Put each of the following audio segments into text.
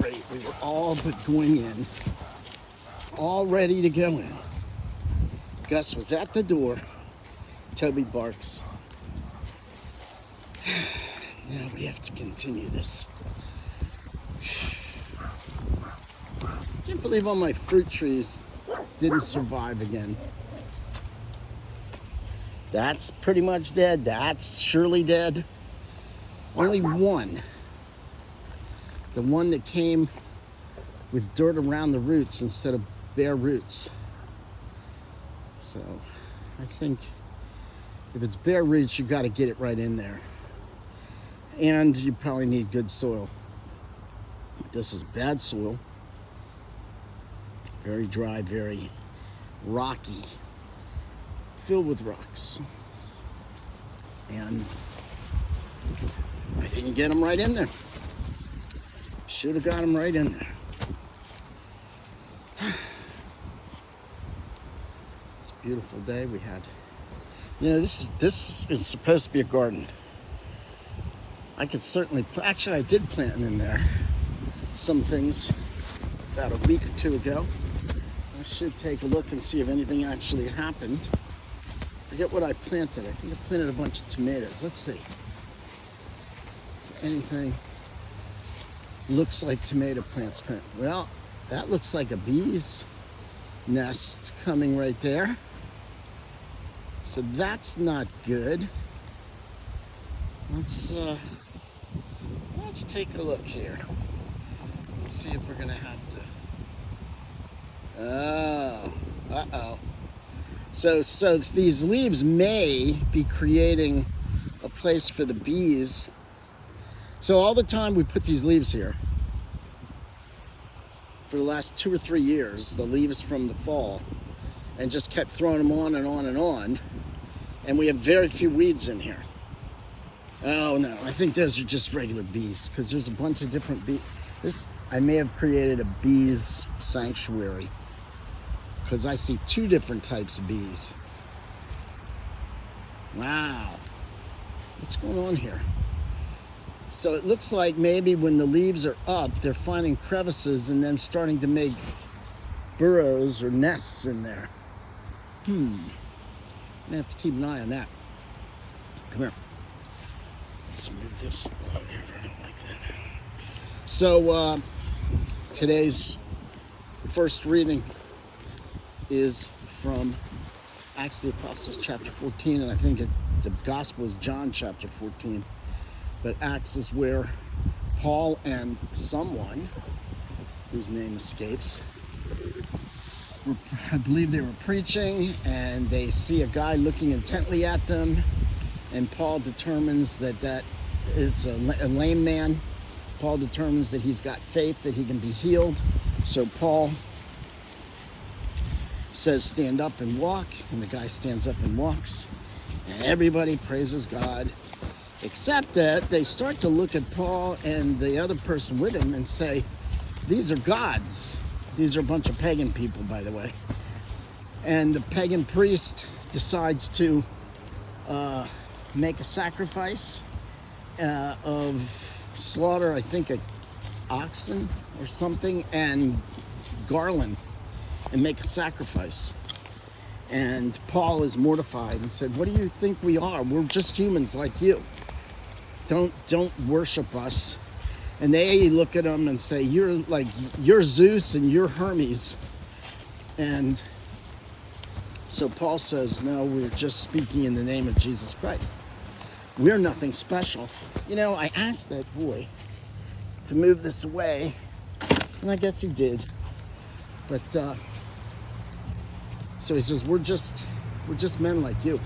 great. We were all but going in, all ready to go in. Gus was at the door. Toby barks. Now we have to continue this. Can't believe all my fruit trees didn't survive again. That's pretty much dead. That's surely dead. Only one. The one that came with dirt around the roots instead of bare roots. So I think if it's bare roots, you got to get it right in there. And you probably need good soil. This is bad soil. Very dry, very rocky, filled with rocks. And I didn't get them right in there. Should have got them right in there. It's a beautiful day we had. You know, this is supposed to be a garden. I could certainly, actually I did plant in there some things about a week or two ago. I should take a look and see if anything actually happened. Forget what I planted. I think I planted a bunch of tomatoes. Let's see. Anything looks like tomato plants. Well, that looks like a bee's nest coming right there. So that's not good. Let's take a look here. Let's see if we're gonna have to. Oh, uh-oh. So these leaves may be creating a place for the bees. So all the time we put these leaves here, for the last 2 or 3 years, the leaves from the fall, and just kept throwing them on and on and on, and we have very few weeds in here. Oh no, I think those are just regular bees, because there's a bunch of different bees. I may have created a bees sanctuary, because I see 2 different types of bees. Wow, what's going on here? So it looks like maybe when the leaves are up, they're finding crevices and then starting to make burrows or nests in there. I'm gonna have to keep an eye on that. Come here. Let's move this over here. I don't like that. So today's first reading is from Acts of the Apostles chapter 14, and I think the Gospel is John chapter 14. But Acts is where Paul and someone whose name escapes, I believe they were preaching, and they see a guy looking intently at them, and Paul determines that it's a lame man. Paul determines that he's got faith, that he can be healed. So Paul says, stand up and walk, and the guy stands up and walks, and everybody praises God, except that they start to look at Paul and the other person with him and say, these are gods. These are a bunch of pagan people, by the way. And the pagan priest decides to make a sacrifice of slaughter, I think, an oxen or something, and garland, and make a sacrifice. And Paul is mortified and said, what do you think we are? We're just humans like you. Don't worship us. And they look at him and say, you're Zeus and you're Hermes. And so Paul says, no, we're just speaking in the name of Jesus Christ. We're nothing special. You know, I asked that boy to move this away, and I guess he did. But so he says, we're just men like you,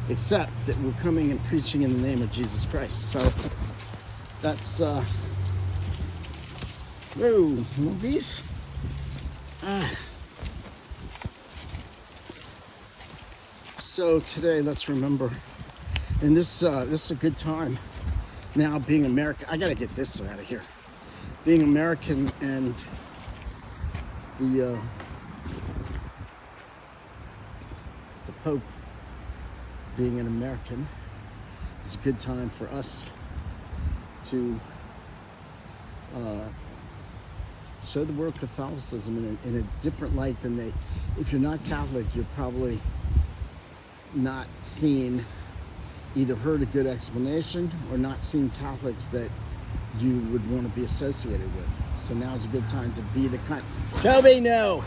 except that we're coming and preaching in the name of Jesus Christ. So that's whoa, movies. So today, let's remember, and this is a good time now, being American. I gotta get this out of here. Being American and the Pope being an American, it's a good time for us to Show the world Catholicism in a different light than they. If you're not Catholic, you're probably not seen, either heard a good explanation or not seen Catholics that you would want to be associated with. So now's a good time to be the kind. Toby, no.